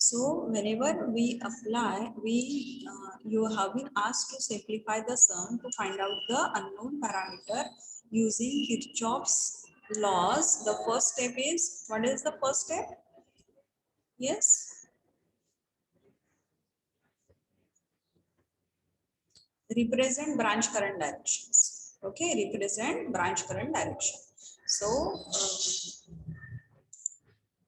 So whenever we apply, you have been asked to simplify the sum to find out the unknown parameter using Kirchhoff's laws. The first step is, what is the first step? Yes, represent branch current directions. Okay, represent branch current direction. So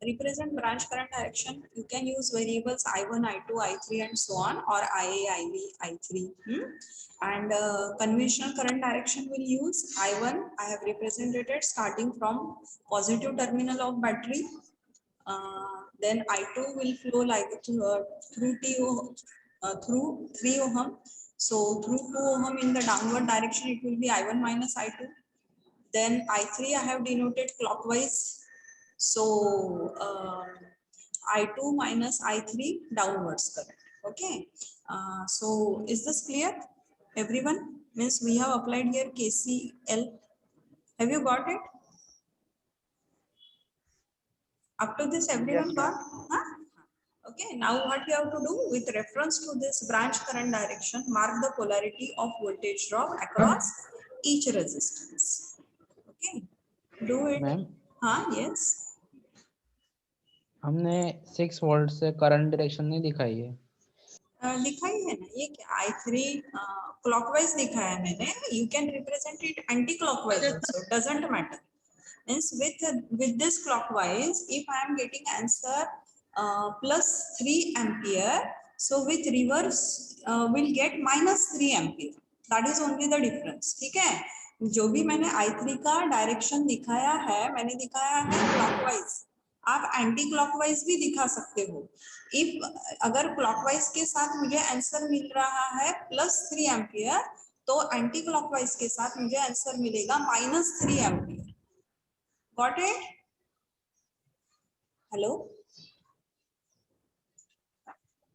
represent branch current direction, you can use variables I1, I2, I3 and so on, or IA, IB, I3. And conventional current direction will use I1. I have represented it starting from positive terminal of battery. Then I2 will flow like through 3 ohm. So through 2 ohm in the downward direction, it will be I1 minus I2. Then I3 I have denoted clockwise. So I2 minus I3 downwards current. Okay. So is this clear, everyone? Means we have applied here KCL. Have you got it? Up to this everyone got? Huh? Okay, now what you have to do, with reference to this branch current direction, mark the polarity of voltage drop across each resistance. Okay, do it. Ma'am हाँ, yes. हमने 6 volt से current direction नहीं दिखाई है। दिखाई है ना, ये I3 क्लॉकवाइज दिखाया है मैंने. You can represent it anti clockwise also, doesn't matter. Means with this clockwise, if I am getting answer plus 3 ampere, so with reverse we'll get minus 3 ampere. That is only the difference. ठीक है, जो भी मैंने I3 का direction दिखाया है, मैंने दिखाया है क्लॉकवाइज. आप एंटी क्लॉकवाइज भी दिखा सकते हो. इफ अगर क्लॉकवाइज के साथ मुझे आंसर मिल रहा है प्लस 3 एम्पियर, तो एंटी क्लॉकवाइज के साथ मुझे आंसर मिलेगा minus 3 ampere. Got it? Hello?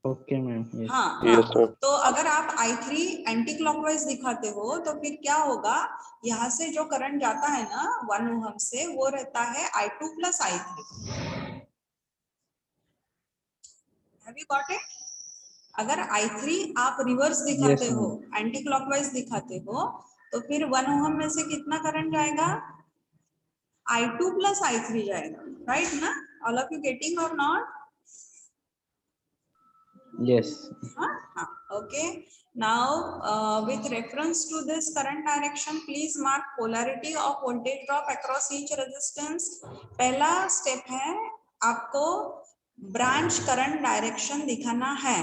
Okay ma'am. हाँ, Yes, sir. तो अगर आप I3 एंटी क्लॉकवाइज दिखाते हो, तो फिर क्या होगा, यहाँ से जो करंट जाता है ना 1 ओहम से, वो रहता है I2 plus I3. Have you got it? अगर I3 आप रिवर्स दिखाते Yes, हो, ma'am. एंटी क्लॉकवाइज दिखाते हो, तो फिर 1 ओहम में से कितना करंट जाएगा? I2 प्लस I3 जाएगा. राइट ना? ऑल ऑफ यू गेटिंग और not? Yes. Okay. Now with reference to this current direction, please mark polarity of voltage drop across each resistance. पहला स्टेप है, आपको ब्रांच करंट डायरेक्शन दिखाना है.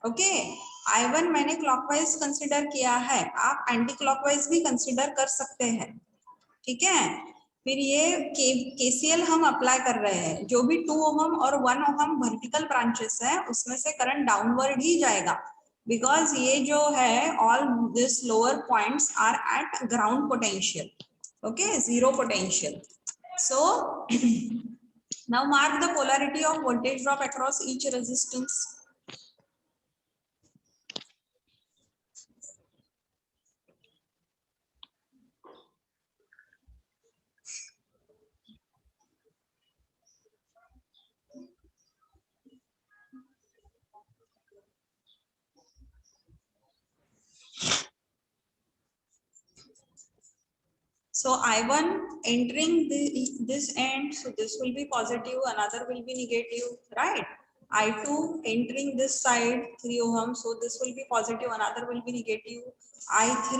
Okay, I1 मैंने clockwise consider किया है, आप एंटी क्लॉकवाइज भी कंसिडर कर सकते हैं. ठीक है, फिर ये केसीएल हम अप्लाई कर रहे हैं. जो भी 2 ओहम और 1 ओहम वर्टिकल ब्रांचेस है, उसमें से करंट डाउनवर्ड ही जाएगा, बिकॉज ये जो है all this lower points are at ground potential. Okay, zero potential. So now mark the polarity of voltage drop across each resistance. So I1 entering this end, so this will be positive, another will be negative, right? I2 entering this side 3 ohm, so this will be positive, another will be negative. I3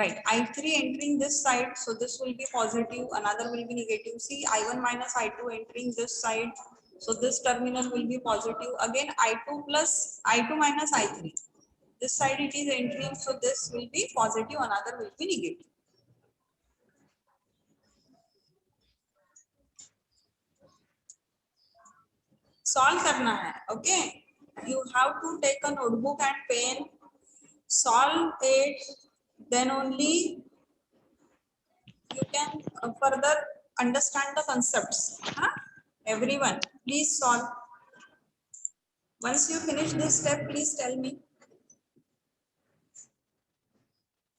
right, I3 entering this side, so this will be positive, another will be negative. See, I1 minus I2 entering this side, so this terminal will be positive. Again I2 plus I2 minus I3, this side it is entering, so this will be positive, another will be negative. Solve करना है. Okay, you have to take a notebook and pen, solve it, then only you can further understand the concepts. Everyone, please solve. Once you finish this step, please tell me.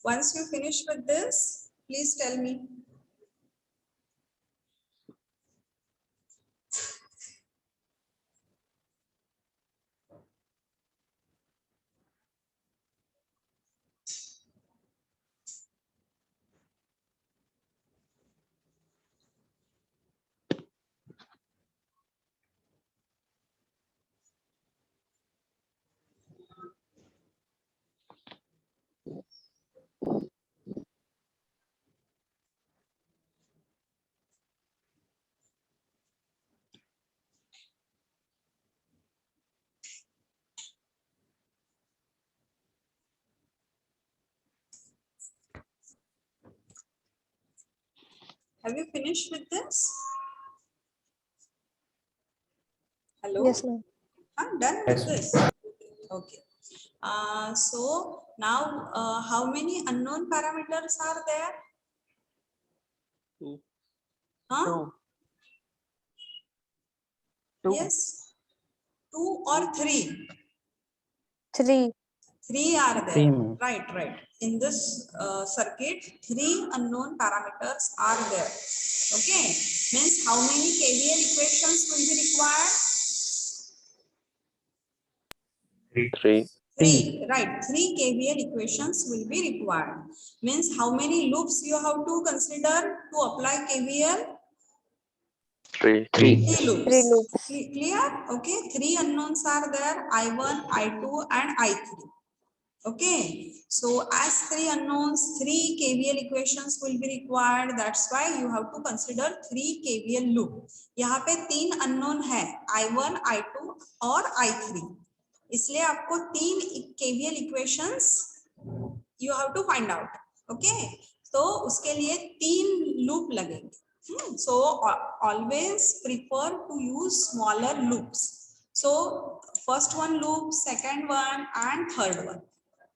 Once you finish with this, please tell me. Have you finished with this? Hello? Yes, ma'am. I'm done with this. Okay. So now how many unknown parameters are there? Two. Huh? Yes. 2 or 3? 3. 3 are there. 3, ma'am. Right. In this circuit, 3 unknown parameters are there. Okay. Means how many KVL equations will be required? 3. 3. Right. 3 KVL equations will be required. Means how many loops you have to consider to apply KVL? 3. 3 loops. 3 loops. Clear? Okay. 3 unknowns are there. I1, I2 and I3. Okay, so as 3 unknowns, 3 KVL equations will be required. That's why you have to consider 3 KVL loop. यहाँ पे 3 unknown है, I1, I2 और I3. इसलिए आपको 3 KVL equations you have to find out. Okay, तो उसके लिए 3 loop लगेंगे. So always prefer to use smaller loops. So first one loop, second one and third one.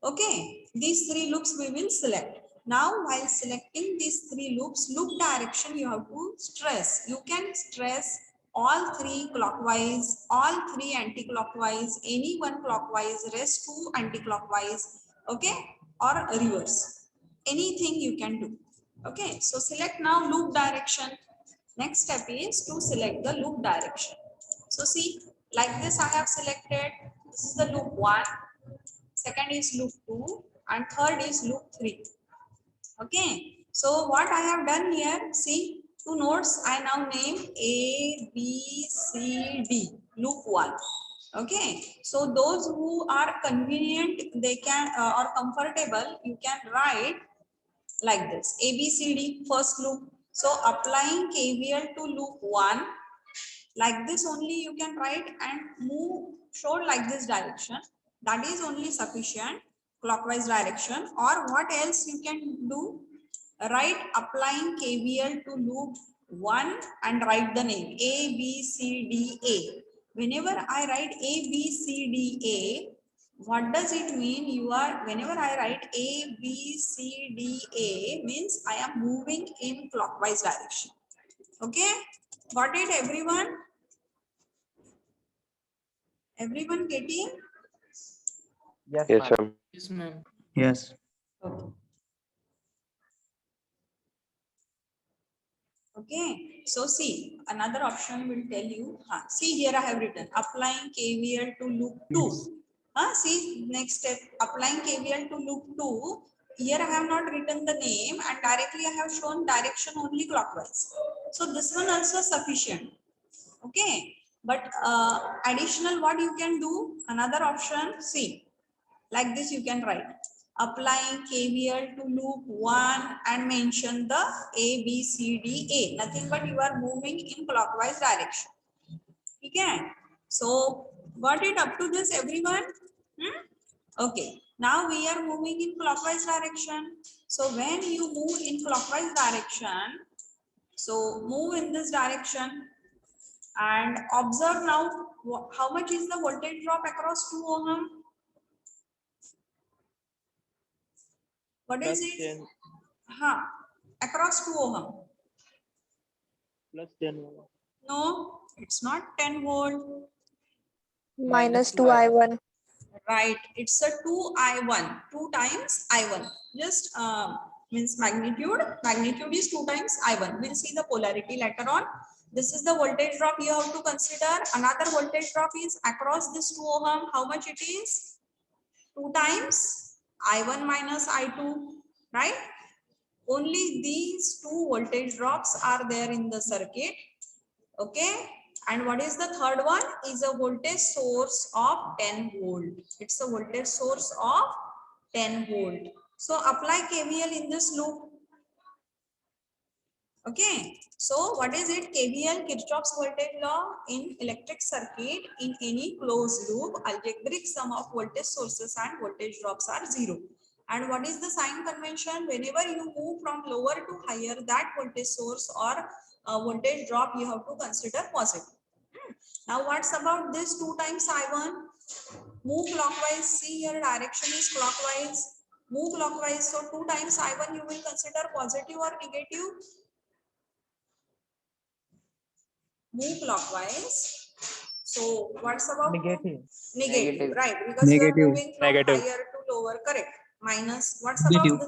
Okay, these 3 loops we will select. Now while selecting these 3 loops, loop direction you have to stress. You can stress all 3 clockwise, all 3 anti-clockwise, any one clockwise, rest 2 anti-clockwise, okay, or reverse. Anything you can do. Okay, so select now loop direction. Next step is to select the loop direction. So see, like this I have selected. This is the loop 1. Second is loop 2 and third is loop 3. Okay, so what I have done here, see, 2 nodes I now name A, B, C, D, loop 1. Okay, so those who are convenient, they can or comfortable, you can write like this, A, B, C, D, first loop. So applying KVL to loop 1, like this only you can write and move, show like this direction. That is only sufficient, clockwise direction. Or what else you can do? Write applying KVL to loop 1 and write the name A, B, C, D, A. Whenever I write A, B, C, D, A, what does it mean? Whenever I write A, B, C, D, A means I am moving in clockwise direction. Okay, got it everyone? Everyone getting? Yes, ma'am. Yes, ma'am. Yes. Okay. Okay, so see, another option will tell you, see here I have written applying KVL to loop 2. See, next step, applying KVL to loop 2. Here I have not written the name and directly I have shown direction only clockwise. So this one also sufficient. Okay, but additional what you can do, another option, see, like this you can write. Applying KVL to loop 1 and mention the A, B, C, D, A. Nothing but you are moving in clockwise direction. Okay. So got it up to this everyone? Okay. Now we are moving in clockwise direction. So when you move in clockwise direction, so move in this direction and observe now how much is the voltage drop across 2 ohm. What is Plus it? 10. Across 2 ohm. Plus 10. No, it's not 10 volt. Minus 2I1. Right, it's a 2I1, 2 times I1. Just means magnitude. Magnitude is 2 times I1. We'll see the polarity later on. This is the voltage drop you have to consider. Another voltage drop is across this 2 ohm. How much it is? 2 times I1 minus I2, right? Only these 2 voltage drops are there in the circuit. Okay. And what is the third one? Is a voltage source of 10 volt. It's a voltage source of 10 volt. So apply KVL in this loop. Okay. So what is it? KVL, Kirchhoff's voltage law in electric circuit. In any closed loop, algebraic sum of voltage sources and voltage drops are 0. And what is the sign convention? Whenever you move from lower to higher, that voltage source or voltage drop you have to consider positive. Now what's about this 2 times I1? Move clockwise. See here direction is clockwise. Move clockwise. So 2 times I1 you will consider positive or negative? Move clockwise. So what's about Negative. negative, right? Because you are moving from Negative. higher to lower, correct? Minus. What's Negative.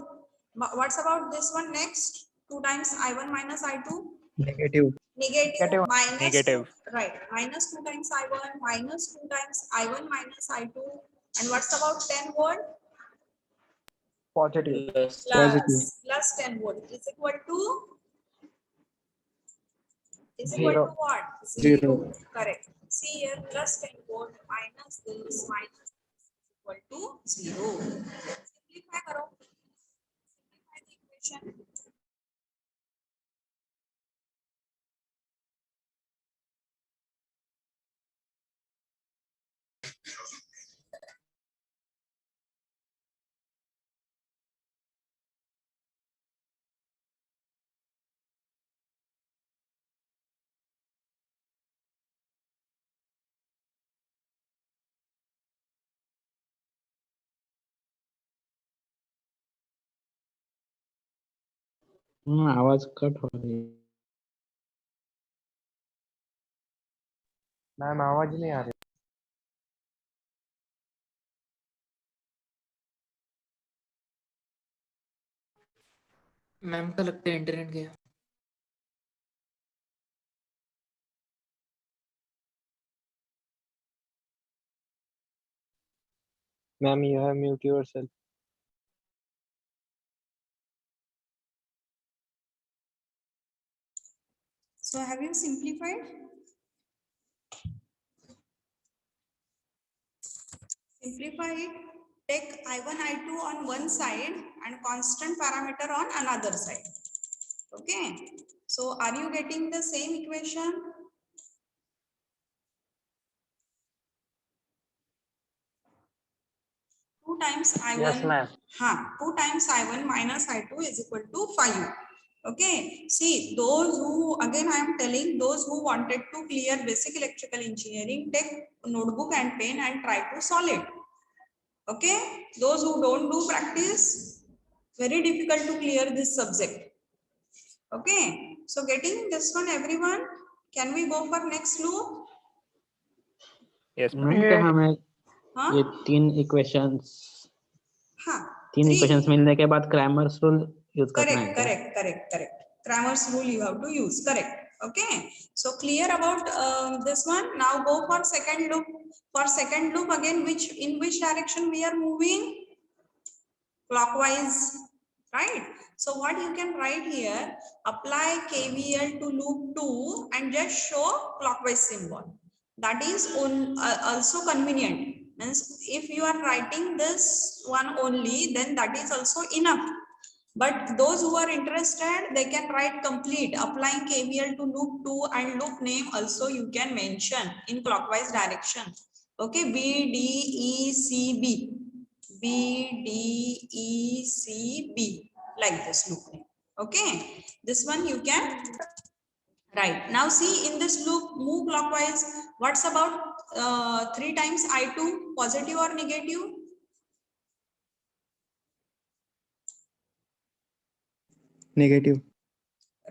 about this one next? 2 times I1 minus I2. Negative. Negative. Minus Negative. 2, right? Minus 2 times I1 minus 2 times I1 minus I2. And what's about 10 volt? Positive. Plus 10 volt is equal to Zero. what? Zero. Correct. See here, plus 10 volt minus this minus equal to 0. Simplify karo. Simplify the equation. आवाज cut हो रही है ma'am, आवाज नहीं आ रही। Ma'am का लगता है इंटरनेट गया। Ma'am, you have mute yourself. So have you simplified? Simplify it. Take I1, I2 on one side and constant parameter on another side. Okay. So are you getting the same equation? Two times I1. Yes, ma'am. 2 times I1 minus I2 is equal to 5. Okay. See, those who, again I am telling, those who wanted to clear basic electrical engineering, take notebook and pen and try to solve it. Okay. Those who don't do practice, very difficult to clear this subject. Okay. So getting this one, everyone, can we go for next loop? Yes, ma'am. Ma'am, क्या हमें Huh? ये तीन equations Three. मिलने के बाद Cramer's rule use करना है Correct. Cramer's rule you have to use. Correct. Okay. So clear about this one. Now go for second loop. For second loop again, in which direction we are moving? Clockwise. Right. So what you can write here? Apply KVL to loop 2 and just show clockwise symbol. That is also convenient. Means if you are writing this one only, then that is also enough. But those who are interested, they can write complete, applying KVL to loop 2 and loop name also you can mention in clockwise direction. Okay, B, D, E, C, B. B, D, E, C, B. Like this loop name. Okay, this one you can write. Now see, in this loop, move clockwise. What's about 3 times I2, positive or negative? Negative.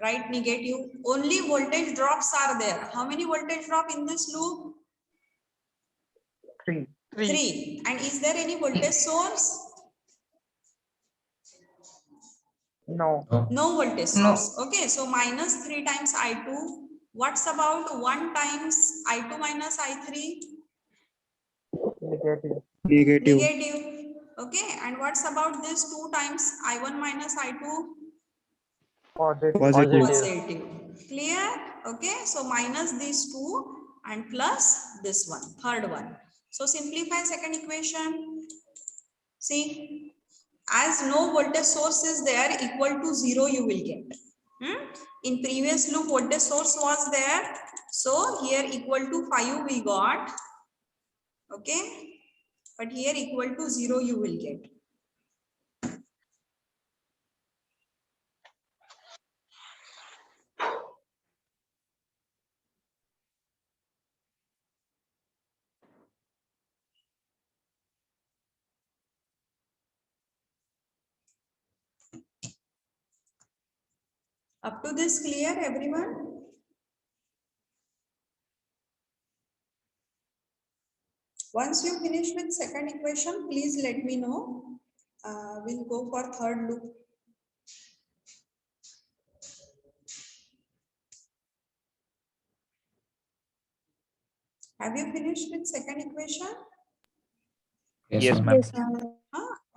Right, negative. Only voltage drops are there. How many voltage drop in this loop? 3. 3. And is there any voltage source? No. No voltage source. Okay, so minus 3 times I2. What's about 1 times I2 minus I3? Negative. Negative. Okay, and what's about this 2 times I1 minus I2? Positive. Clear? Okay, so minus these 2 and plus this one, third one. So simplify second equation. See, as no voltage source is there, equal to 0 you will get. In previous loop, voltage source was there. So here equal to 5 we got. Okay, but here equal to 0 you will get. Up to this clear, everyone? Once you finish with second equation, please let me know. We'll go for third loop. Have you finished with second equation? Yes, ma'am. Yes, ma'am.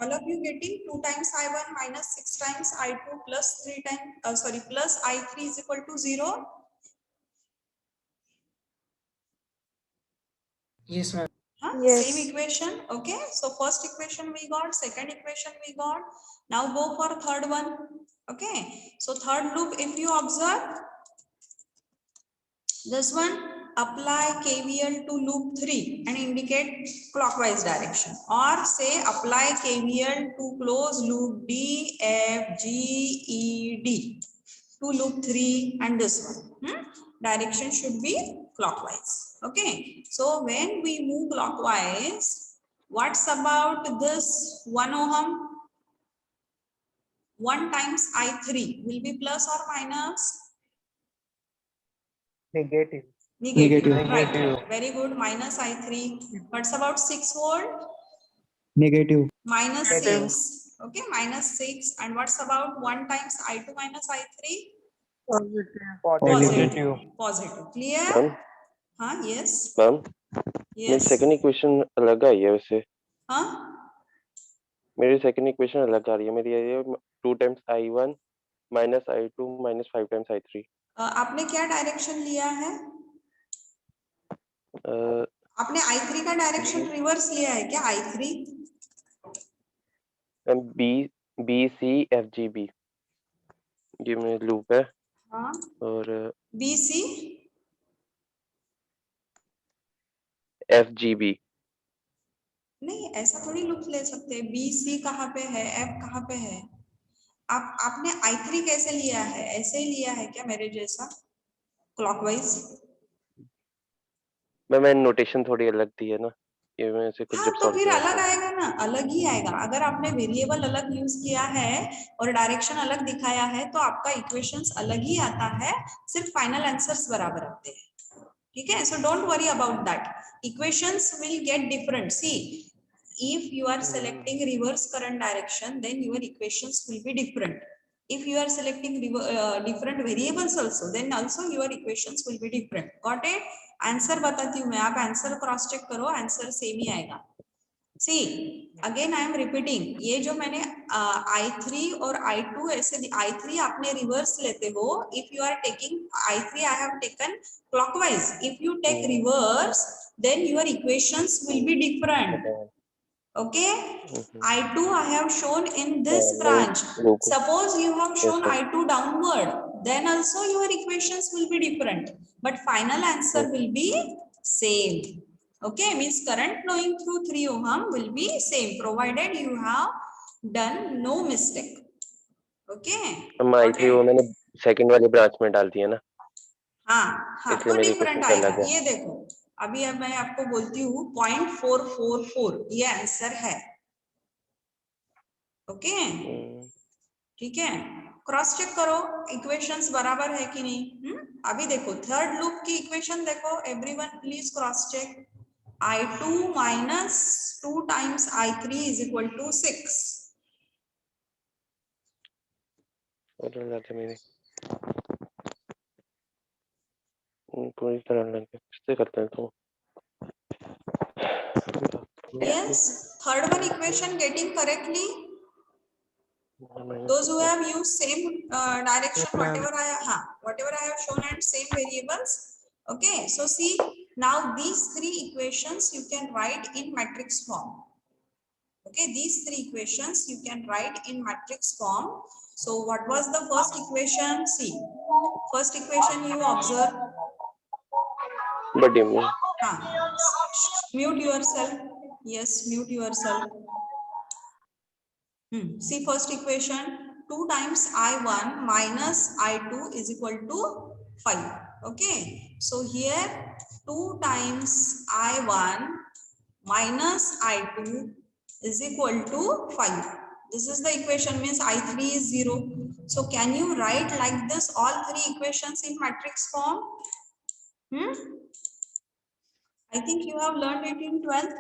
All of you getting 2 times I1 minus 6 times I2 plus 3 times, plus I3 is equal to 0. Yes, ma'am. Yes. Same equation. Okay, so first equation we got, second equation we got. Now go for third one. Okay, so third loop, if you observe this one, apply KVL to loop 3 and indicate clockwise direction, or say apply KVL to close loop D, F, G, E, D to loop 3 and this one. Direction should be clockwise. Okay, so when we move clockwise, what's about this 1 ohm? 1 times I3 will be plus or minus? Negative. Negative. Negative. Right. Very good. Minus I3. What's about 6 volt? Negative. Minus Negative. 6. Okay, minus 6. And what's about 1 times I2 minus I3? Positive. Positive. Clear? Ma'am हाँ, yes. Ma'am मेरी Yes. Second equation अलग आई है वैसे हाँ, मेरी second equation अलग आ रही है मेरी ये 2 times I1 minus I2 minus 5 times I3 आपने क्या डायरेक्शन लिया है? आपने I3 का डायरेक्शन रिवर्स लिया है क्या? I3 B C F G B ये मेरा लूप है हाँ, और BC एफ जी बी नहीं, ऐसा थोड़ी लूप ले सकते हैं। BC कहाँ पे है, F कहाँ पे है? आपने I3 कैसे लिया है? ऐसे ही लिया है क्या मेरे जैसा क्लॉकवाइज? मैं नोटेशन थोड़ी अलग दी है ना ये मैं से कुछ हाँ, जब तो सॉल्व फिर किया अलग था आएगा ना, अलग ही आएगा। अगर आपने वेरिएबल अलग यूज किया है और डायरेक्शन अलग दिखाया है तो आपका इक्वेशंस अलग ही आता है, सिर्फ फाइनल आंसर्स बराबर आते हैं। ठीक है, so don't worry about that, equations will get different. See, if you are selecting reverse current direction, then your equations will be different. If you are selecting different variables also, then also your equations will be different. Got it? Answer बताती हूँ मैं, आप answer cross check करो, answer same ही आएगा। See again I am repeating, ये जो मैंने I3 और I2 ऐसे, I3 आपने रिवर्स लेते हो, if you are taking I3 I have taken clockwise, if you take reverse then your equations will be different. Okay, I2 I have shown in this branch. Suppose you have shown I2 downward, then also your equations will be different, but final answer will be same. Okay, means current flowing through 3 ohm will be same provided you have done no mistake. Okay, हम I3 वो मैंने second वाली branch में डाल दिया ना। हाँ, तो डिफरेंट आएगा। ये देखो, अभी अब मैं आपको बोलती हूँ 0.444 ये आंसर है। ओके, ठीक है, क्रॉस चेक करो इक्वेशंस बराबर है कि नहीं। अभी देखो थर्ड लूप की इक्वेशन देखो, everyone please cross check. I2 minus 2 times I3 is equal to 6. मेरी पूरी तरह लग किससे करते हैं तो Yes, third one equation getting correctly. Those who have used same direction, whatever I have shown and same variables. Okay, so see, now these 3 equations you can write in matrix form. Okay, these 3 equations you can write in matrix form. So what was the first equation? See, first equation you observe. But mute yourself. Yes, mute yourself. See first equation, 2 times I1 minus I2 is equal to 5. Okay, so here 2 times I1 minus I2 is equal to 5. This is the equation, means I3 is 0. So can you write like this all three equations in matrix form? I think you have learned it in 12th,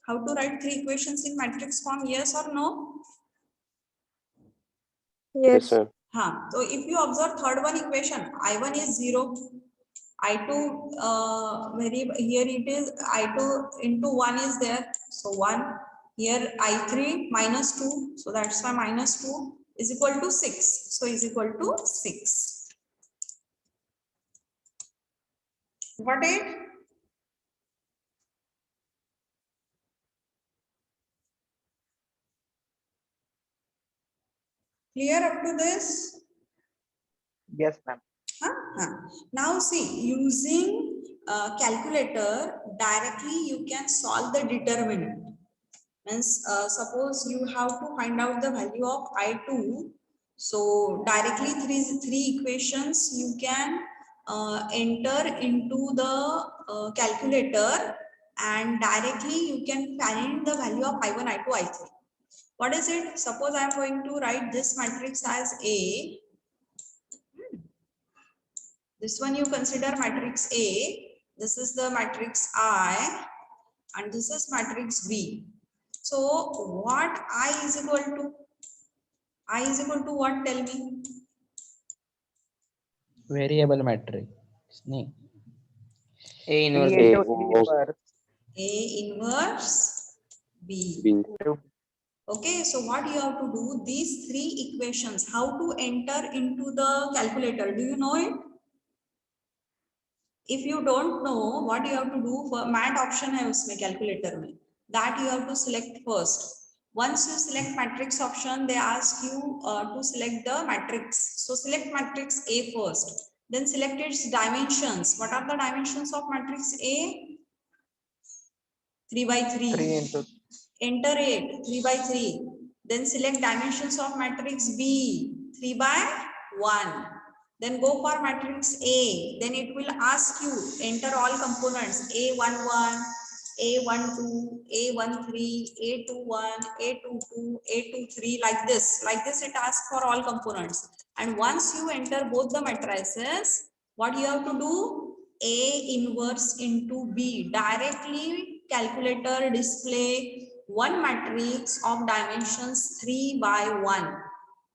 how to write three equations in matrix form, yes or no? Yes, Yes. ma'am. So if you observe third one equation, I1 is 0, I2 here it is I2 into 1 is there, so 1, here I3 minus 2, so that's why minus 2 is equal to 6, so is equal to 6. Got it? Clear up to this? Yes, ma'am. Now see, using calculator directly you can solve the determinant. Means suppose you have to find out the value of I2, so directly three equations you can enter into the calculator, and directly you can find the value of I1, I2, I3. What is it? Suppose I am going to write this matrix as A. This one you consider matrix A. This is the matrix I, and this is matrix B. So what I is equal to? I is equal to what? Tell me. Variable matrix. नहीं. A inverse A A inverse A inverse B. B. Okay, so what you have to do? These three equations, how to enter into the calculator? Do you know it? If you don't know, what you have to do, for mat option है उसमें calculator में, that you have to select first. Once you select matrix option, they ask you to select the matrix. So select matrix A first. Then select its dimensions. What are the dimensions of matrix A? 3 by 3. 3 into Enter it, 3 by 3. Then select dimensions of matrix B, 3 by 1. Then go for matrix A. Then it will ask you, enter all components, A11, A12, A13, A21, A22, A23, like this. Like this it asks for all components. And once you enter both the matrices, what you have to do? A inverse into B. Directly calculator display one matrix of dimensions 3 by 1.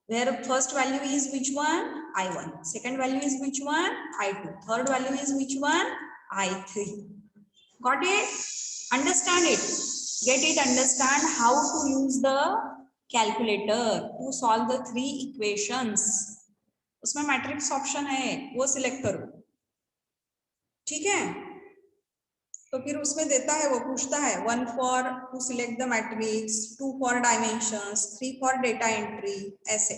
Where first value is which one? I1. Second value is which one? I2. Third value is which one? I3. Got it? Understand it. Get it, understand how to use the calculator to solve the three equations. उसमें matrix option है, वो select करो. ठीक है, तो फिर उसमें देता है, वो पूछता है 1 for to select the matrix, 2 for dimensions, 3 for data entry, ऐसे.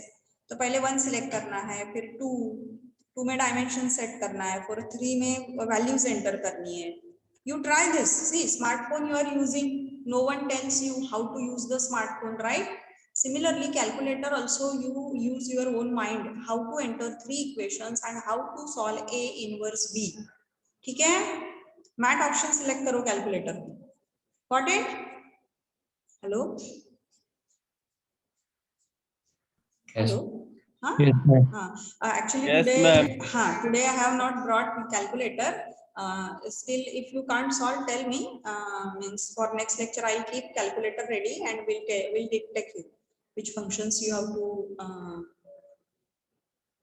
तो पहले 1 सिलेक्ट करना है, फिर 2 में डायमेंशन सेट करना है, फिर 3 में वैल्यूज एंटर करनी है. You try this. See, smartphone you are using, no one tells you how to use the smartphone, right? Similarly, calculator also you use your own mind how to enter three equations and how to solve A inverse B. ठीक है? Mat option select करो calculator में. Got it? Hello? Hello? Huh? Yes, ma'am. Actually Yes, today, ma'am. today I have not brought calculator. Still, if you can't solve, tell me. Means for next lecture, I'll keep calculator ready and we'll take you which functions you have to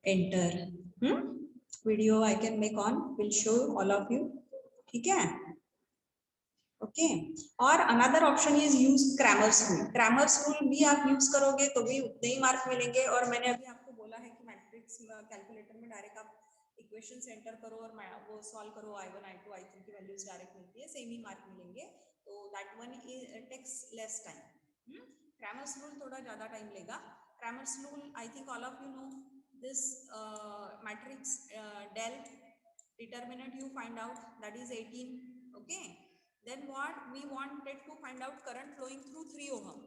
enter. Video I can make on, will show all of you. ठीक है? Okay. और another option is use Cramer's rule. Cramer's rule भी आप use करोगे तो भी उतने ही mark मिलेंगे. और मैंने अभी आपको बोला है कि मैट्रिक्स कैलकुलेटर में डायरेक्ट आप इक्वेशंस एंटर करो और वो सॉल्व करो. I1, I2, I3 की वैल्यूज डायरेक्ट मिलती है, सेम ही मार्क मिलेंगे. तो that one takes less time. Cramer's rule थोड़ा ज्यादा टाइम लेगा. Cramer's rule I think all of you know this matrix del determinant you find out, that is 18. Okay, then what we wanted to find out current flowing through 3 ohm.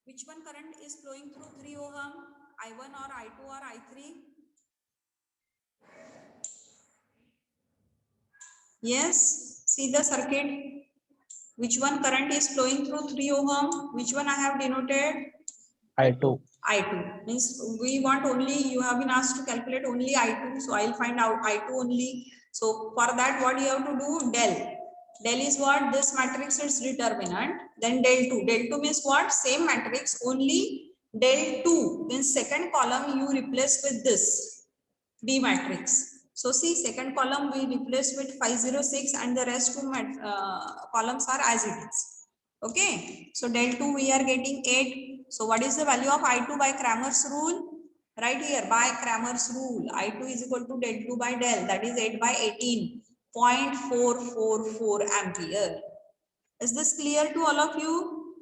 Which one current is flowing through 3 ohm? I1 or I2 or I3? Yes, see the circuit. Which one current is flowing through 3 ohm? Which one I have denoted? I2. I2 means we want only, you have been asked to calculate only I2, so I'll find out I2 only. So for that, what you have to do? Del. Del is what? This matrix is determinant. Then del 2. Del 2 means what? Same matrix, only del 2 means second column you replace with this B matrix. So see, second column we replace with 506 and the rest two columns are as it is. Okay, so del 2 we are getting 8. So what is the value of I2 by Cramer's rule? Right here, by Cramer's rule, I2 is equal to del 2 by del, that is 8 by 18, 0.444 ampere. Is this clear to all of you?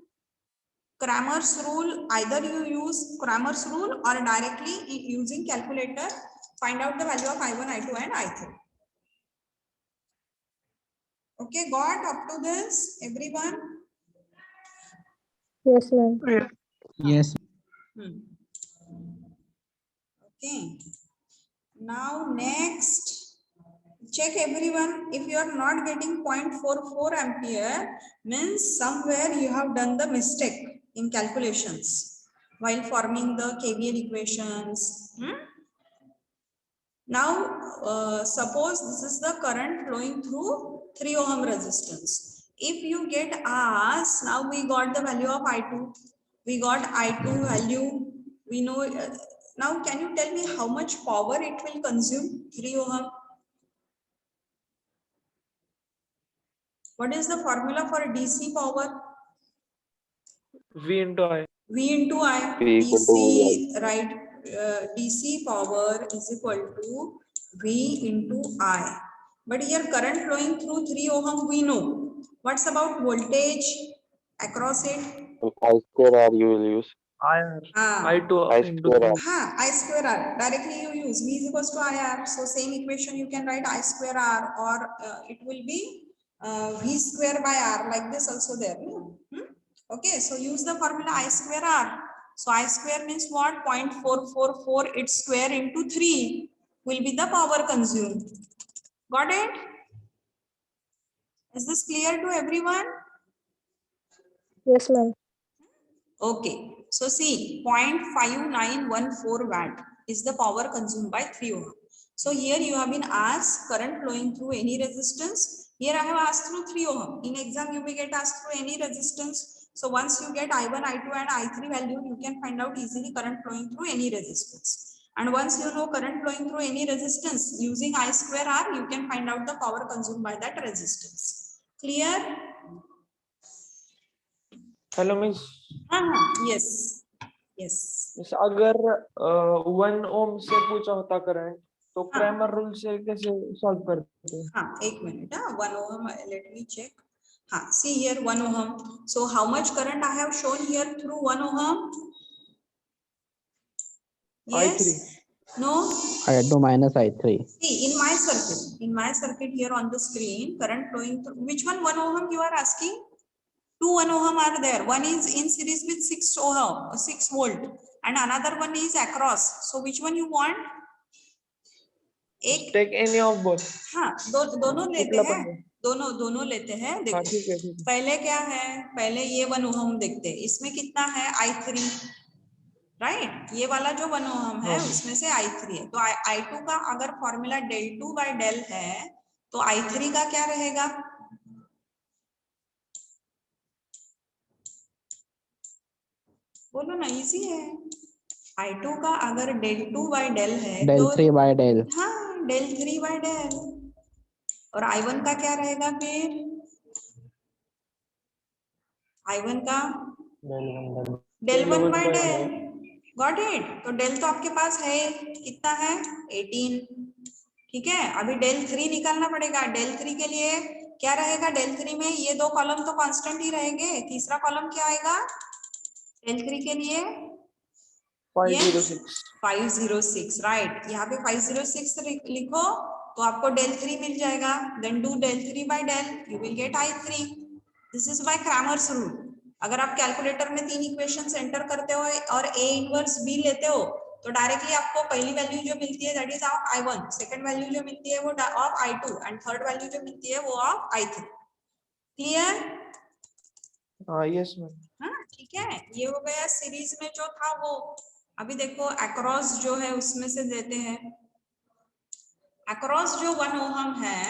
Cramer's rule, either you use Cramer's rule or directly using calculator, find out the value of I1, I2 and I3. Okay, got up to this, everyone? Yes, ma'am. Yes. Okay. Now next, check everyone. If you are not getting 0.44 ampere, means somewhere you have done the mistake in calculations while forming the KVL equations. Now, suppose this is the current flowing through 3 ohm resistance. If you get asked, now we got the value of I2, we got I2 value, we know. Now, can you tell me how much power it will consume? 3 ohm. What is the formula for DC power? V into I. V into I. V equal to DC, right? DC power is equal to V into I. But here current flowing through 3 ohm we know. What's about voltage across it? I square R you will use. IR. Ah. I2 I into square R. I square R. Directly you use V is equals to IR. So same equation you can write I square R, or it will be V square by R, like this also there. Okay, so use the formula I square R. So I square means what? 0.444 its square into 3 will be the power consumed. Got it? Is this clear to everyone? Yes, ma'am. Okay, so see, 0.5914 watt is the power consumed by 3 ohm. So here you have been asked current flowing through any resistance. Here I have asked through 3 ohm. In exam you may get asked through any resistance. So once you get I1, I2 and I3 value, you can find out easily current flowing through any resistance. And once you know current flowing through any resistance, using I square R, you can find out the power consumed by that resistance. Clear? Hello miss, Yes. Yes. अगर 1 ओम से पूछा होता current तो हाँ. Cramer rule से कैसे solve करते हैं? हाँ, एक minute. 1 ohm. Let me check. हाँ, see here 1 ohm. So how much current I have shown here through 1 ohm? Yes. I3. No. I2 minus I3. See in my circuit here on the screen, current flowing through. Which one 1 ohm you are asking? 2 1 ohm are there. One is in series with 6 ohm, 6 volt, and another one is across. So which one you want? एक. Take any of both. हाँ, दोनों लेते हैं. दोनों लेते हैं. हाँ, देखो, ठीक है, ठीक है. पहले क्या है? पहले ये 1 ओम देखते हैं. इसमें कितना है? I3, right? ये वाला जो 1 ओम है उसमें से I3 है. तो I2 का अगर फॉर्मूला del 2 by del है, तो I3 का क्या रहेगा? बोलो ना, इजी है. I2 का अगर del 2 by del है, Del तो 3 by del. हाँ, del 3 by del. और I1 का क्या रहेगा फिर? I1 का del 1 by del. Got it? तो del तो आपके पास है, कितना है? 18. ठीक है, अभी del 3 निकालना पड़ेगा. del 3 के लिए क्या रहेगा? del 3 में ये 2 कॉलम तो कांस्टेंट ही रहेंगे. तीसरा कॉलम क्या आएगा del 3 के लिए? 506. 506, राइट. यहाँ पे 506 लिखो तो आपको del 3 मिल जाएगा. Then do del 3 by del, you will get I3. This is by Cramer's rule. अगर आप कैलकुलेटर में 3 इक्वेशंस एंटर करते हो और A इनवर्स B लेते हो, तो डायरेक्टली आपको पहली वैल्यू जो मिलती है that is of I1, second value जो मिलती है वो of I2 and third value जो मिलती है वो ऑफ I3. क्लियर? हाँ, यस मैम. हाँ, ठीक ठीक है, ये हो गया सीरीज में जो था वो। अभी देखो अक्रॉस जो है उसमें से देते हैं, अक्रॉस जो 1 ओहम है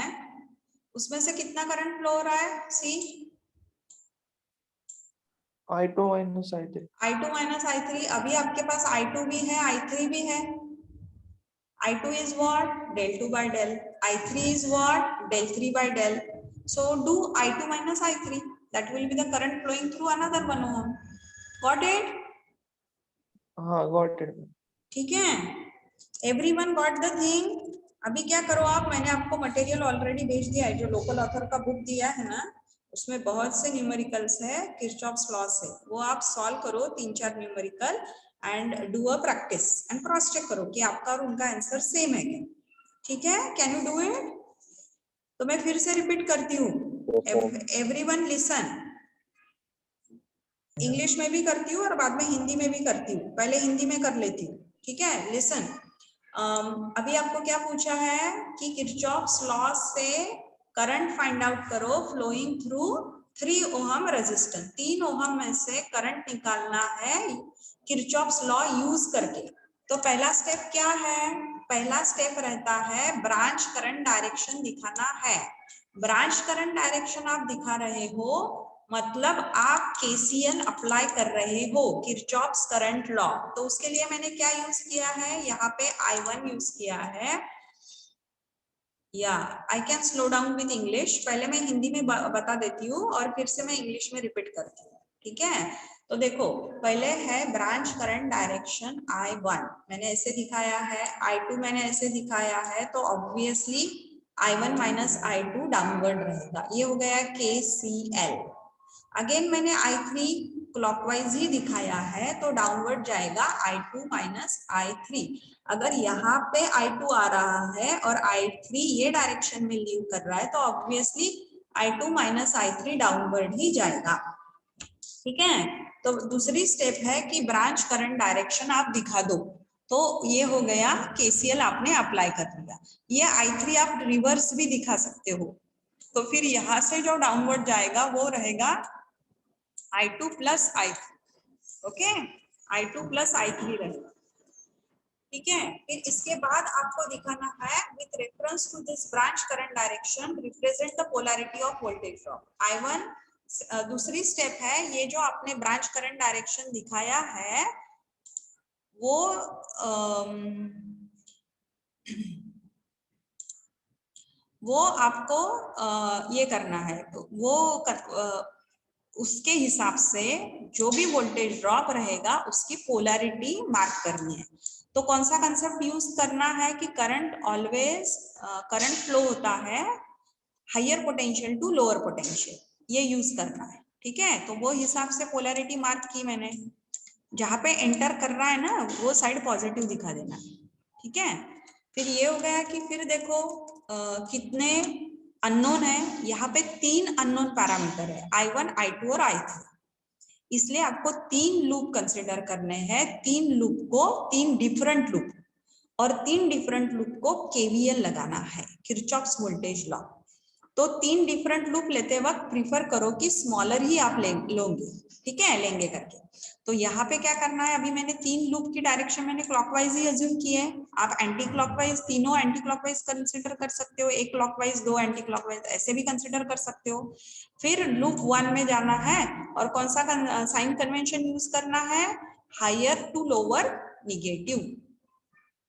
उसमें से कितना करंट फ्लो हो रहा है, सी I2 minus I3. I2 minus I3। अभी आपके पास I2 भी है I3 भी है। I2 is what? Del 2 by del. I3 is what? Del 3 by del. So do I2 minus I3. That will be the current flowing through another 1 ohm. Got it? हाँ, got it. ठीक है, everyone got the thing. अभी क्या करो आप, मैंने आपको material already भेज दिया है, जो लोकल ऑथर का बुक दिया है ना, उसमें बहुत से न्यूमेरिकल्स है, किरचॉफ्स लॉ से, वो आप सॉल्व करो 3-4 numerical and do a practice and cross check करो कि आपका और उनका आंसर सेम है क्या। ठीक है, कैन यू डू इट? तो मैं फिर से रिपीट करती हूँ, एवरीवन लिसन। इंग्लिश में भी करती हूँ और बाद में हिंदी में भी करती हूँ, पहले हिंदी में कर लेती हूँ। ठीक है, लिसन। अभी आपको क्या पूछा है कि किरचॉफ्स लॉ से करंट फाइंड आउट करो flowing through 3 ohm resistance. 3 ohm में से करंट निकालना है किरचॉफ्स लॉ यूज करके। तो पहला स्टेप क्या है? पहला स्टेप रहता है ब्रांच करंट डायरेक्शन दिखाना है। ब्रांच करंट डायरेक्शन आप दिखा रहे हो मतलब आप केसीएल अप्लाई कर रहे हो, किरचॉफ्स करंट लॉ। तो उसके लिए मैंने क्या यूज किया है, यहाँ पे I1 यूज किया है। या I can slow down with English, पहले मैं हिंदी में बता देती हूँ और फिर से मैं इंग्लिश में रिपीट करती हूँ। ठीक है, तो देखो पहले है ब्रांच करंट डायरेक्शन I1, मैंने ऐसे दिखाया है, I2 मैंने ऐसे दिखाया है, तो obviously I1 minus I2 downward रहेगा, ये हो गया KCL। अगेन मैंने I3 क्लॉकवाइज ही दिखाया है, तो डाउनवर्ड जाएगा I2 माइनस I3। अगर यहाँ पे I2 आ रहा है और I3 ये डायरेक्शन में लीव कर रहा है, तो obviously I2 minus I3 downward ही जाएगा। ठीक है, तो दूसरी स्टेप है कि ब्रांच करंट डायरेक्शन आप दिखा दो, तो ये हो गया KCL आपने अप्लाई कर लिया। ये I3 आप रिवर्स भी दिखा सकते हो, तो फिर यहाँ से जो डाउनवर्ड जाएगा वो रहेगा I2 plus I3। Okay, I2 plus I3 रहेगा। ठीक है, फिर इसके बाद आपको दिखाना है with reference to this branch current direction represent the polarity of voltage drop I1। दूसरी स्टेप है, ये जो आपने ब्रांच करंट डायरेक्शन दिखाया है वो आपको ये करना है, वो उसके हिसाब से जो भी वोल्टेज ड्रॉप रहेगा उसकी पोलैरिटी मार्क करनी है। तो कौन सा कंसेप्ट यूज करना है कि करंट ऑलवेज करंट फ्लो होता है higher potential to lower potential, ये यूज करना है। ठीक है, तो वो हिसाब से पोलैरिटी मार्क की मैंने, जहां पे एंटर कर रहा है ना वो साइड पॉजिटिव दिखा देना। ठीक है, फिर ये हो गया कि फिर देखो कितने अननोन है, यहाँ पे 3 अननोन पैरामीटर है I1, I2 और I3, इसलिए आपको 3 लूप कंसिडर करने हैं। 3 लूप को 3 डिफरेंट लूप और 3 डिफरेंट लूप को KVL लगाना है, किरचॉफ्स वोल्टेज लॉ। तो 3 डिफरेंट लूप लेते वक्त प्रीफर करो कि स्मॉलर ही आप लोगे। ठीक है, लेंगे करके। तो यहाँ पे क्या करना है, अभी मैंने 3 लूप की डायरेक्शन मैंने क्लॉकवाइज ही अज्यूम की है। आप एंटी क्लॉकवाइज, तीनों एंटी क्लॉकवाइज कंसिडर कर सकते हो, एक क्लॉकवाइज 2 एंटी क्लॉकवाइज ऐसे भी कंसिडर कर सकते हो। फिर लूप 1 में जाना है और कौन सा साइन कन्वेंशन यूज करना है, higher to lower negative.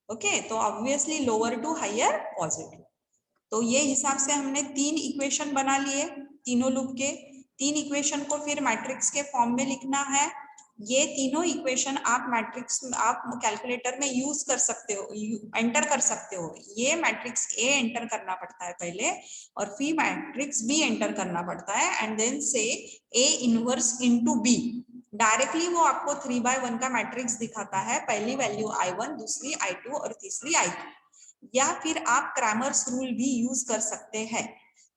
Okay, तो obviously lower to higher positive. तो ये हिसाब से हमने 3 इक्वेशन बना लिए तीनों लूप के। 3 इक्वेशन को फिर मैट्रिक्स के फॉर्म में लिखना है। ये तीनों इक्वेशन आप मैट्रिक्स आप कैलकुलेटर में यूज कर सकते हो, एंटर कर सकते हो। ये मैट्रिक्स ए एंटर करना पड़ता है पहले और फिर मैट्रिक्स बी एंटर करना पड़ता है and then say A inverse into B. Directly वो आपको 3/1 का मैट्रिक्स दिखाता है, पहली वैल्यू I1, दूसरी I2 और तीसरी I3। या फिर आप क्रैमर्स रूल भी यूज कर सकते हैं।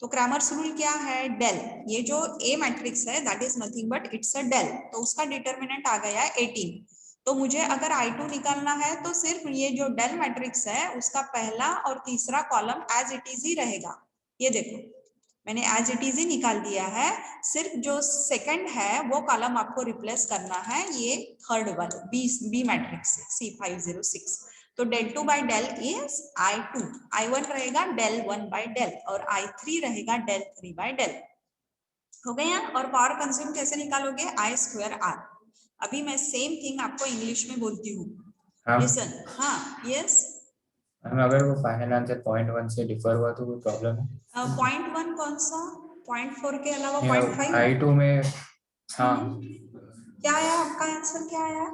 तो क्रैमर्स रूल क्या है, डेल, ये जो ए मैट्रिक्स है that is nothing but it's a del, तो उसका डिटरमिनेंट आ गया 18। तो मुझे अगर I2 निकालना है तो सिर्फ ये जो डेल मैट्रिक्स है उसका पहला और तीसरा कॉलम एज इट इज ही रहेगा। ये देखो मैंने एज इट इज ही निकाल दिया है, सिर्फ जो सेकंड है वो कॉलम आपको रिप्लेस करना है ये थर्ड वाले बी मैट्रिक्स से C506। तो del 2 by del is I2, I1 रहेगा del 1 by del और I3 रहेगा del 3 by del। हो गया? और पावर कंज्यूम कैसे निकालोगे? I²R। अभी मैं सेम थिंग आपको इंग्लिश में बोलती हूँ, लिसन। हाँ, यस। मैम अगर वो फाइनल आंसर 0.1 से डिफर हुआ तो कोई प्रॉब्लम है? 0.1 कौन सा? 0.4 के अलावा 0.5? I2 में हाँ। क्या आया आपका आंसर? क्या आया?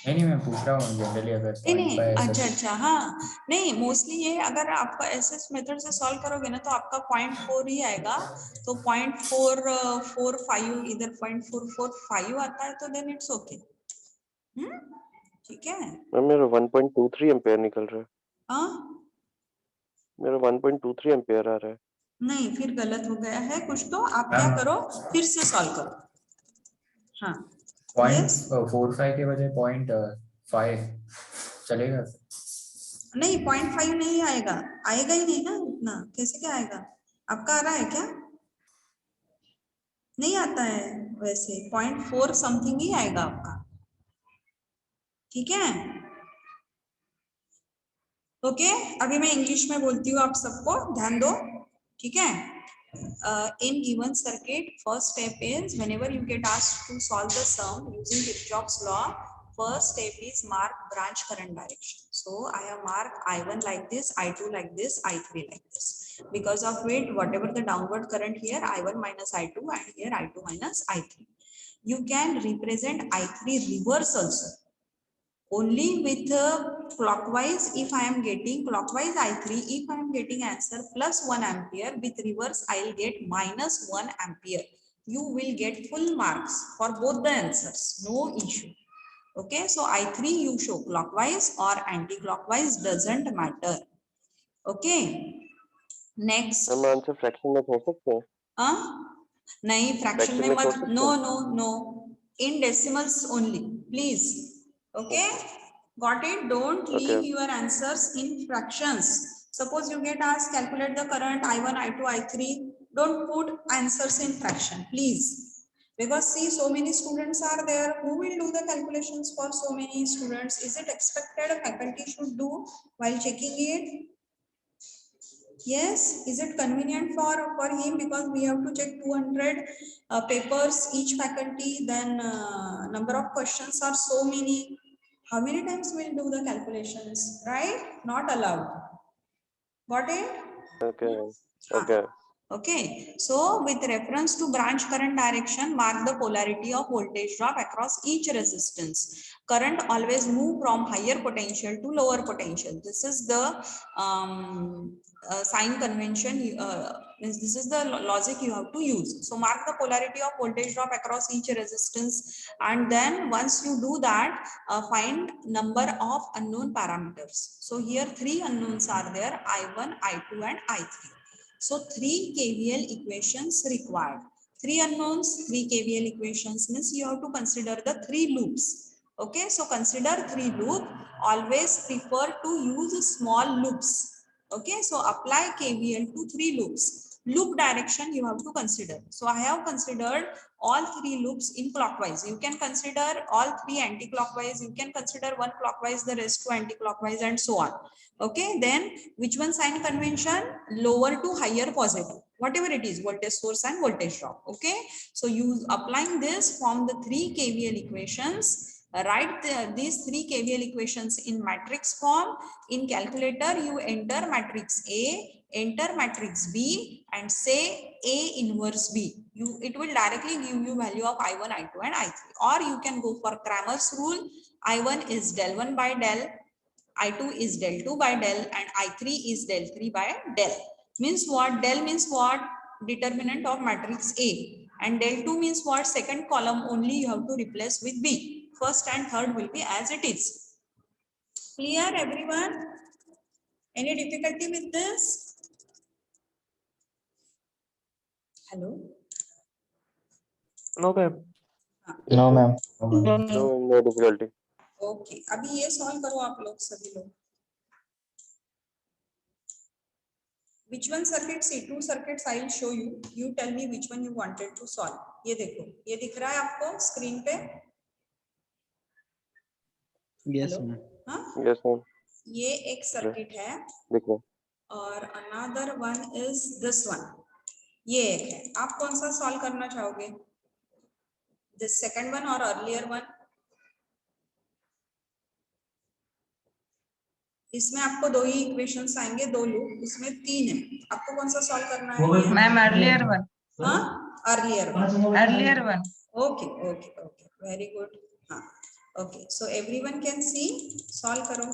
नहीं मैं पूछ रहा हूँ जनरली अगर नहीं, 0.5 अच्छा अच्छा, हाँ नहीं, मोस्टली ये अगर आपका ऐसे मेथड से सॉल्व करोगे ना तो आपका 0.4 ही आएगा। तो 0.445 इधर 0.445 आता है तो देन इट्स ओके। ठीक है। मैम मेरा 1.23 एम्पेयर निकल रहा है। हाँ मेरा 1.23 एम्पेयर आ रहा है। नहीं, फिर गलत हो गया है कुछ। तो आप क्या करो, फिर से सॉल्व करो। हाँ 0.45 के बजाय 0.5 चलेगा? नहीं, 0.5 नहीं आएगा, आएगा ही नहीं ना उतना, कैसे क्या आएगा? आपका आ रहा है क्या? नहीं आता है वैसे, 0.4 समथिंग ही आएगा आपका। ठीक है, ओके। अभी मैं इंग्लिश में बोलती हूँ, आप सबको ध्यान दो। ठीक है। In given circuit, first step is whenever you get asked to solve the sum using Kirchhoff's law, first step is mark branch current direction. So I have marked I1 like this, I2 like this, I3 like this. Because of it, whatever the downward current here, I1 minus I2 and here I2 minus I3. You can represent I3 reverse also. Only with clockwise, if I am getting clockwise I3, if I am getting answer plus 1 ampere, with reverse I will get minus 1 ampere. You will get full marks for both the answers, no issue. Okay, so I3 you show clockwise or anti-clockwise, doesn't matter. Okay, next. Ma'am answer fraction में हो सकते हैं? नहीं, fraction में मत, no no no, in decimals only please. Okay, got it? Don't leave your answers in fractions. Suppose you get asked calculate the current I1, I2, I3. Don't put answers in fraction, please. Because see, so many students are there. Who will do the calculations for so many students? Is it expected a faculty should do while checking it? Yes, is it convenient for him? Because we have to check 200 papers each faculty, then number of questions are so many. How many times we'll do the calculations, right? Not allowed. Got it? Okay. Okay. Okay, so with reference to branch current direction, mark the polarity of voltage drop across each resistance. Current always move from higher potential to lower potential. This is the sign convention. This is the logic you have to use. So mark the polarity of voltage drop across each resistance, and then once you do that, find number of unknown parameters. So here 3 unknowns are there: I1, I2 and I3. So 3 KVL equations required. 3 unknowns, 3 KVL equations means you have to consider the 3 loops. Okay, so consider 3 loop. Always prefer to use small loops. Okay, so apply KVL to 3 loops. Loop direction you have to consider. So I have considered all 3 loops in clockwise. You can consider all 3 anti-clockwise. You can consider one clockwise, the rest 2 anti-clockwise, and so on. Okay, then which one sign convention? Lower to higher positive, whatever it is, voltage source and voltage drop. Okay, so you applying this, form the 3 KVL equations. Write these 3 KVL equations in matrix form. In calculator you enter matrix A, enter matrix B, and say A inverse B. It will directly give you value of I1, I2 and I3. Or you can go for Cramer's rule. I1 is del 1 by del, I2 is del 2 by del, and I3 is del 3 by del. Means what? Del means what? Determinant of matrix A. And del 2 means what? Second column only you have to replace with B. First and third will be as it is. Clear everyone? Any difficulty with this? Hello? No ma'am. No ma'am. No difficulty. Okay, अभी ये solve करो आप लोग, सभी लोग। Which one circuit? See, two circuits I will show you. You tell me which one you wanted to solve. ये देखो, ये दिख रहा है आपको स्क्रीन पे? Yes, hello, ma'am. हाँ? Yes, ma'am. ये एक सर्किट है देखो और another one is this one. ये एक है. आप कौन सा सॉल्व करना चाहोगे? This second one or earlier one? इसमें आपको दो ही इक्वेशंस आएंगे, दो लूप, इसमें तीन है. आपको कौन सा सॉल्व करना है? Ma'am earlier one. हाँ, earlier one. Earlier one. Okay, okay, okay, very good. हाँ, okay, so everyone can see, solve करो.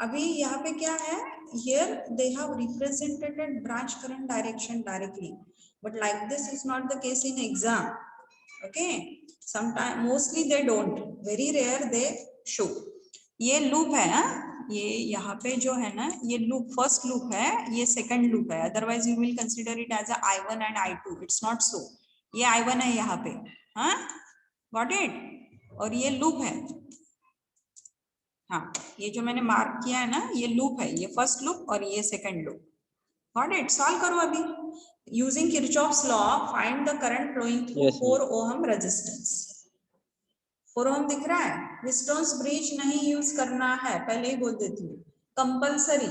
अभी यहाँ पे क्या है? Here they have represented branch current direction directly, but like this is not the case in exam. Okay, sometimes mostly they don't, very rare they show. ये loop है ना, ये यहाँ पे जो है ना, ये लूप फर्स्ट लूप है, ये सेकंड लूप है. Otherwise you will consider it as I1 and I2. It's not so. ये I1 है यहाँ पे. हाँ, गॉट इट. और ये लूप है. हाँ, ये जो मैंने मार्क किया है ना, ये लूप है. ये फर्स्ट लूप और ये second loop. Got it. Solve करो अभी. Using Kirchhoff's law find the current flowing through Yes, 4 ohm resistance. 4 ohm दिख रहा है. विस्टोन्स ब्रिज नहीं यूज करना है, पहले ही बोल देती हूँ. Compulsory,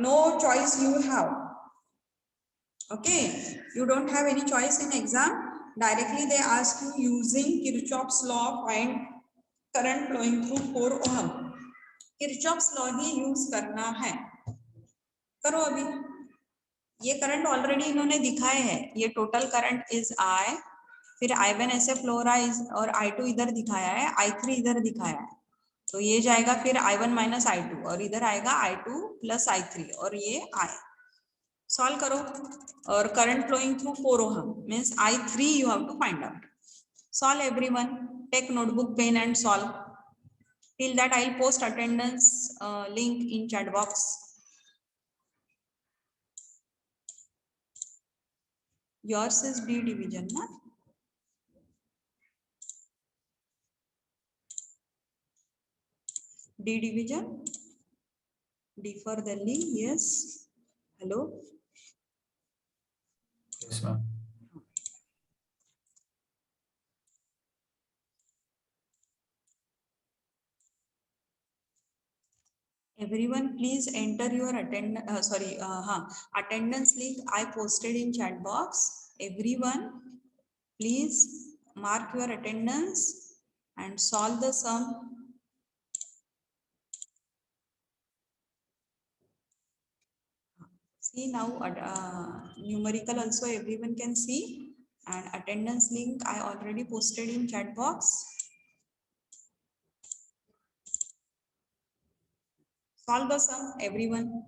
no choice you have. Okay, you don't have any choice in exam. Directly they ask you using Kirchhoff's law find current flowing through 4 ohm. Kirchhoff's law he use करना है. करो अभी. ये करंट ऑलरेडी इन्होंने दिखाए हैं. ये total current is I, फिर I1 ऐसे फ्लो रहा है और I2 इधर दिखाया है, I3 इधर दिखाया है. तो ये जाएगा फिर I1 माइनस I2 और इधर आएगा I2 प्लस I3 और ये I. सॉल्व करो. और current flowing through 4 ohm means I3 you have to find out. Solve everyone. Take notebook, pen and solve. Till that I'll post attendance link in chat box. Yours is D division, na? D division. D for Delhi. Yes. Hello. Yes, ma'am. Everyone, please enter your attendance link I posted in chat box. Everyone, please mark your attendance and solve the sum. See now, numerical also everyone can see, and attendance link I already posted in chat box. Solve the sum, everyone.